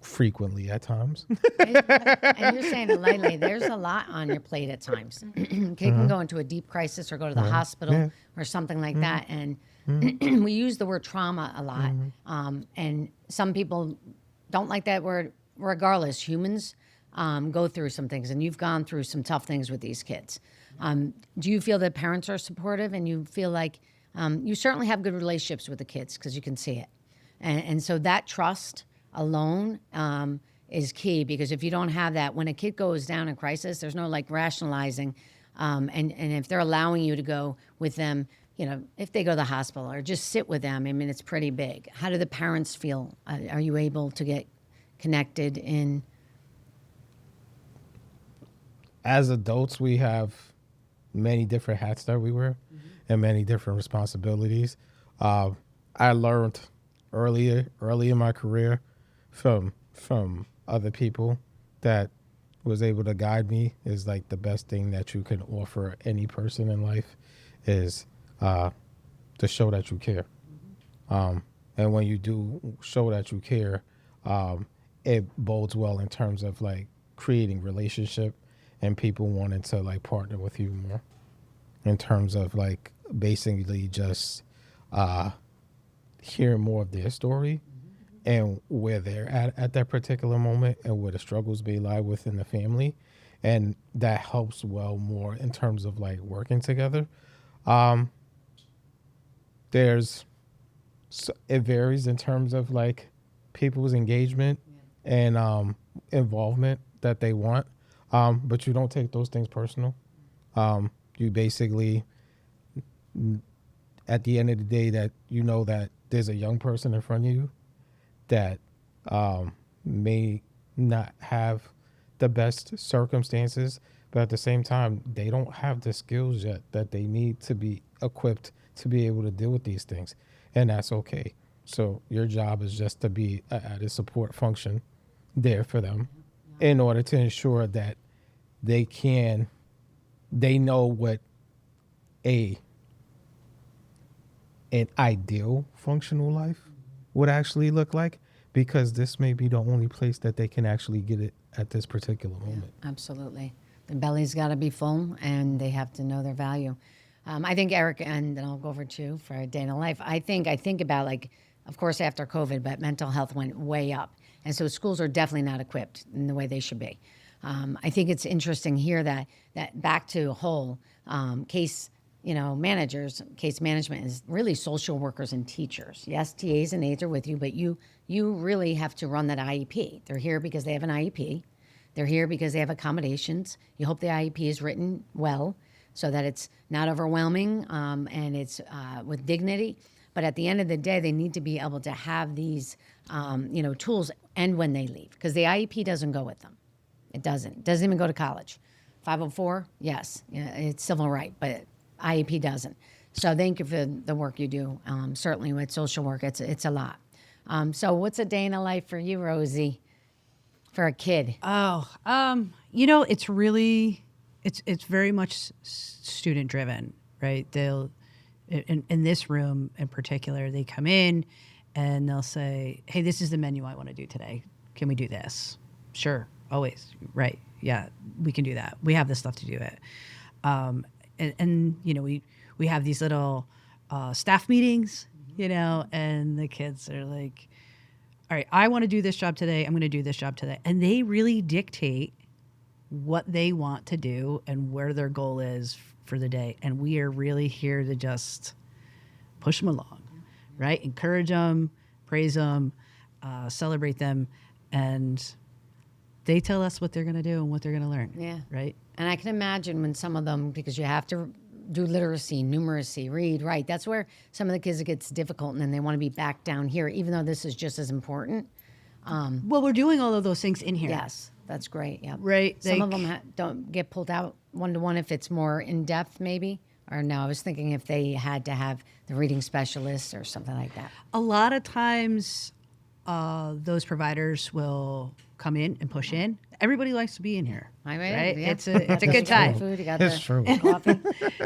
frequently at times. And you're saying it lightly. There's a lot on your plate at times. Kid can go into a deep crisis or go to the hospital or something like that. And we use the word trauma a lot. And some people don't like that word. Regardless, humans go through some things, and you've gone through some tough things with these kids. Do you feel that parents are supportive, and you feel like you certainly have good relationships with the kids because you can see it? And so that trust alone is key, because if you don't have that, when a kid goes down in crisis, there's no like rationalizing. And if they're allowing you to go with them, if they go to the hospital or just sit with them, I mean, it's pretty big. How do the parents feel? Are you able to get connected in? As adults, we have many different hats that we wear and many different responsibilities. I learned early in my career from other people that was able to guide me is like the best thing that you can offer any person in life is to show that you care. And when you do show that you care, it bodes well in terms of like creating relationship and people wanting to like partner with you more in terms of like basically just hearing more of their story and where they're at that particular moment and where the struggles may lie within the family. And that helps well more in terms of like working together. It varies in terms of like people's engagement and involvement that they want. But you don't take those things personal. You basically, at the end of the day, that you know that there's a young person in front of you that may not have the best circumstances, but at the same time, they don't have the skills yet that they need to be equipped to be able to deal with these things. And that's okay. So your job is just to be an added support function there for them in order to ensure that they know what an ideal functional life would actually look like, because this may be the only place that they can actually get it at this particular moment. Absolutely. The belly's got to be full, and they have to know their value. I think, Eric, and then I'll go over to you for a day in a life. I think about, like, of course, after COVID, but mental health went way up. And so schools are definitely not equipped in the way they should be. I think it's interesting here that back to whole case, managers, case management is really social workers and teachers. Yes, TAs and aides are with you, but you really have to run that IEP. They're here because they have an IEP. They're here because they have accommodations. You hope the IEP is written well so that it's not overwhelming and it's with dignity. But at the end of the day, they need to be able to have these, tools and when they leave, because the IEP doesn't go with them. It doesn't even go to college. 504, yes, it's civil right, but IEP doesn't. So thank you for the work you do. Certainly with social work, it's a lot. So what's a day in a life for you, Rosie, for a kid? It's really, it's very much student driven, right? They'll, in this room in particular, they come in and they'll say, hey, this is the menu I want to do today. Can we do this? Sure. Always. Right. Yeah, we can do that. We have the stuff to do it. And we have these little staff meetings, and the kids are like, all right, I want to do this job today. I'm going to do this job today. And they really dictate what they want to do and where their goal is for the day. And we are really here to just push them along, right? Encourage them, praise them, celebrate them. And they tell us what they're going to do and what they're going to learn. Yeah. Right. And I can imagine when some of them, because you have to do literacy, numeracy, read, write. That's where some of the kids, it gets difficult, and then they want to be back down here, even though this is just as important. Well, we're doing all of those things in here. Yes, that's great. Yeah. Right. Some of them don't get pulled out one-to-one if it's more in-depth, maybe. Or no, I was thinking if they had to have the reading specialist or something like that. A lot of times, those providers will come in and push in. Everybody likes to be in here, right? Yeah. It's a good time. Food, you got That's the true. coffee.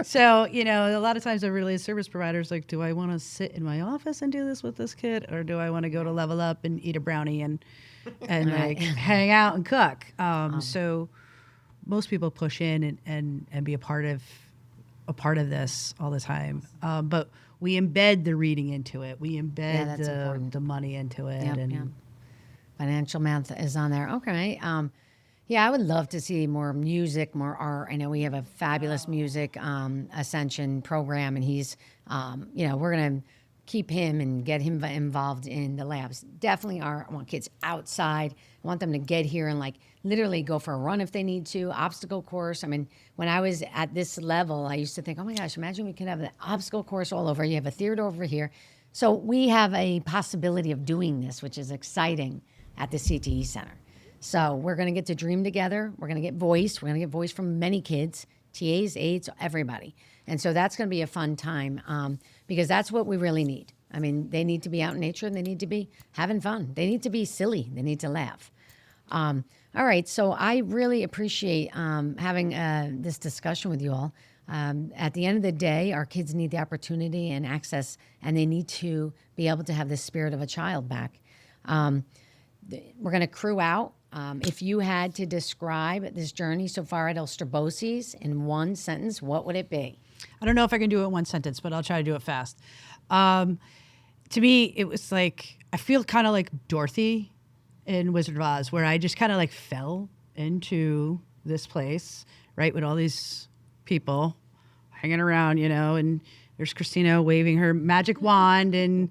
So, a lot of times the related service providers like, do I want to sit in my office and do this with this kid, or do I want to go to Level Up and eat a brownie and Right. like hang out and cook? So most people push in and be a part of this all the time. But we embed the reading into it. We embed that's important. the money into it. Yep, and yep. Financial math is on there. Okay. I would love to see more music, more art. I know we have a fabulous music ascension program, and he's, we're going to keep him and get him involved in the labs. Definitely I want kids outside. I want them to get here and like literally go for a run if they need to, obstacle course. I mean, when I was at this level, I used to think, oh my gosh, imagine we could have an obstacle course all over. You have a theater over here. So we have a possibility of doing this, which is exciting at the CTE Center. So we're going to get to dream together. We're going to get voice. We're going to get voice from many kids, TAs, aides, everybody. And so that's going to be a fun time because that's what we really need. I mean, they need to be out in nature and they need to be having fun. They need to be silly. They need to laugh. All right. So I really appreciate having this discussion with you all. At the end of the day, our kids need the opportunity and access, and they need to be able to have the spirit of a child back. We're going to crew out. If you had to describe this journey so far at Ulster BOCES in one sentence, what would it be? I don't know if I can do it in one sentence, but I'll try to do it fast. To me, it was like, I feel kind of like Dorothy in Wizard of Oz, where I just kind of like fell into this place, right, with all these people hanging around, you know, and there's Christina waving her magic wand and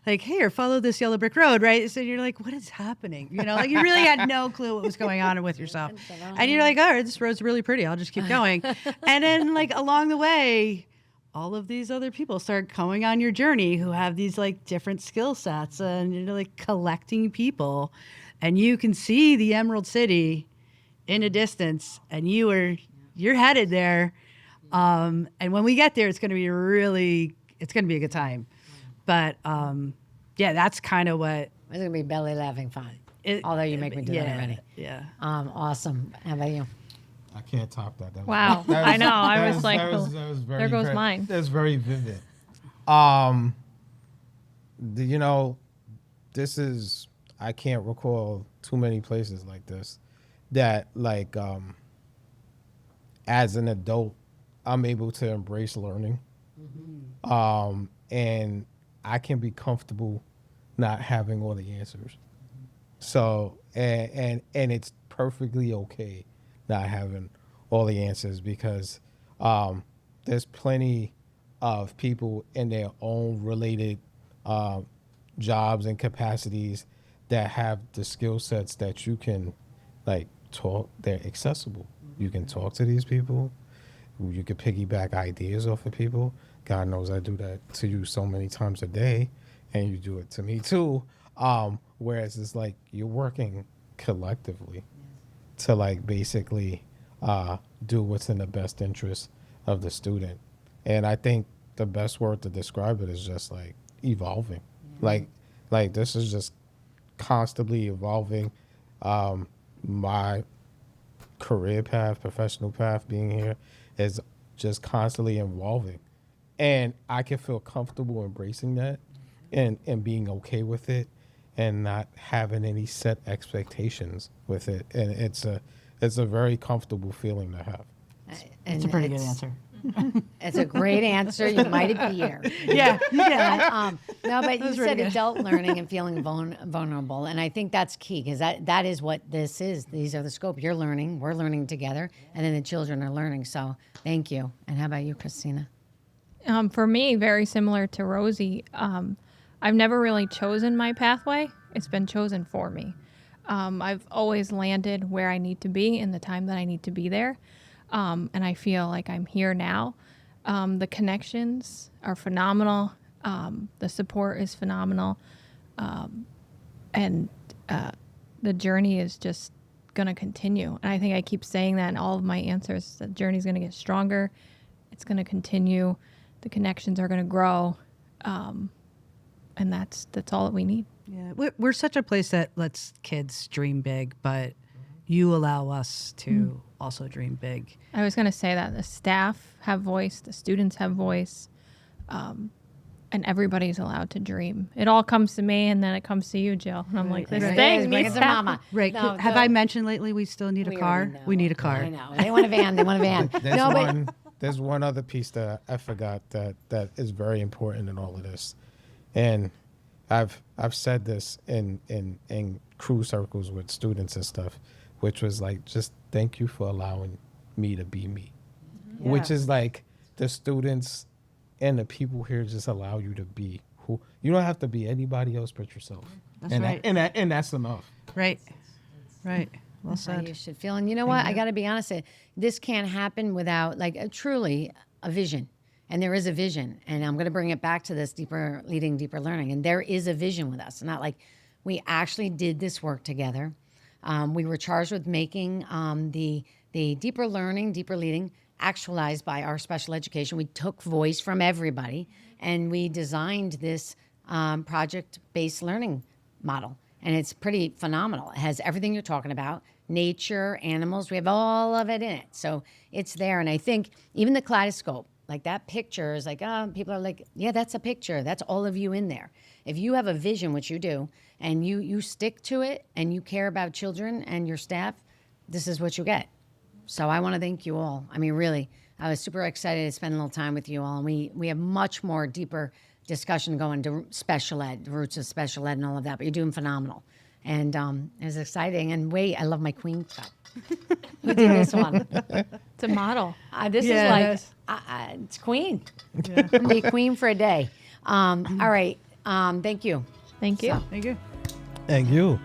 like, here, follow this yellow brick road, right? So you're like, what is happening? You know, like you really had no clue what was going on with yourself. And you're like, all right, this road's really pretty. I'll just keep going. And then like along the way, all of these other people start coming on your journey who have these like different skill sets, and you're like collecting people, and you can see the Emerald City in a distance, and you're headed there. And when we get there, it's going to be a good time. But yeah, that's kind of what. It's going to be belly laughing fun. Although you make me do that already. Yeah. Awesome. How about you? I can't top that. Wow. I know. I was like, that was very, there goes mine. That's very vivid. You know, this is, I can't recall too many places like this that like, as an adult, I'm able to embrace learning. Mm-hmm. And I can be comfortable not having all the answers. So, and it's perfectly okay not having all the answers, because there's plenty of people in their own related jobs and capacities that have the skill sets that you can like talk, they're accessible. You can talk to these people. You can piggyback ideas off of people. God knows I do that to you so many times a day, and you do it to me too. Whereas it's like you're working collectively to like basically do what's in the best interest of the student. And I think the best word to describe it is just like evolving. Yeah. Like this is just constantly evolving. My career path, professional path being here is just constantly evolving. And I can feel comfortable embracing that and being okay with it and not having any set expectations with it. And it's a very comfortable feeling to have. It's a pretty good answer. It's a great answer. You might be here. Yeah. No, but you said adult learning and feeling vulnerable. And I think that's key, because that is what this is. These are the scope. You're learning. We're learning together. And then the children are learning. So thank you. And how about you, Christina? For me, very similar to Rosie. I've never really chosen my pathway. It's been chosen for me. I've always landed where I need to be in the time that I need to be there. And I feel like I'm here now. The connections are phenomenal. The support is phenomenal. And the journey is just going to continue. And I think I keep saying that in all of my answers. The journey is going to get stronger. It's going to continue. The connections are going to grow. And that's all that we need. Yeah, we're such a place that lets kids dream big, but you allow us to also dream big. I was going to say that the staff have voice, the students have voice, and everybody's allowed to dream. It all comes to me, and then it comes to you, Jill. And I'm like, this thing needs to mama. Right. No, have I mentioned lately we still need a car? We need a car. I know. They want a van. They want a van. There's one other piece that I forgot that is very important in all of this. And I've said this in crew circles with students and stuff, which was like, just thank you for allowing me to be me. Yeah. Which is like the students and the people here just allow you to be who cool. You don't have to be anybody else but yourself. That's and right. And that's enough. Right. Right. Well That's how said. you should feel. And you know what? I got to be honest. This can't happen without truly a vision. And there is a vision. And I'm going to bring it back to this leading deeper learning. And there is a vision with us. Not like we actually did this work together. We were charged with making the deeper learning, deeper leading actualized by our special education. We took voice from everybody and we designed this project-based learning model. And it's pretty phenomenal. It has everything you're talking about, nature, animals. We have all of it in it. So it's there. And I think even the kaleidoscope, like that picture is like, people are like, yeah, that's a picture. That's all of you in there. If you have a vision, which you do, and you stick to it and you care about children and your staff, this is what you get. So I want to thank you all. I mean, really, I was super excited to spend a little time with you all. And we have much more deeper discussion going to special ed, the roots of special ed and all of that, but you're doing phenomenal. And it was exciting. And I love my queen cup. Who did this one? It's a model. This Yeah, is like, it's queen. I'm the queen for a day. All right. Thank you. Thank you. So- Thank you. Thank you.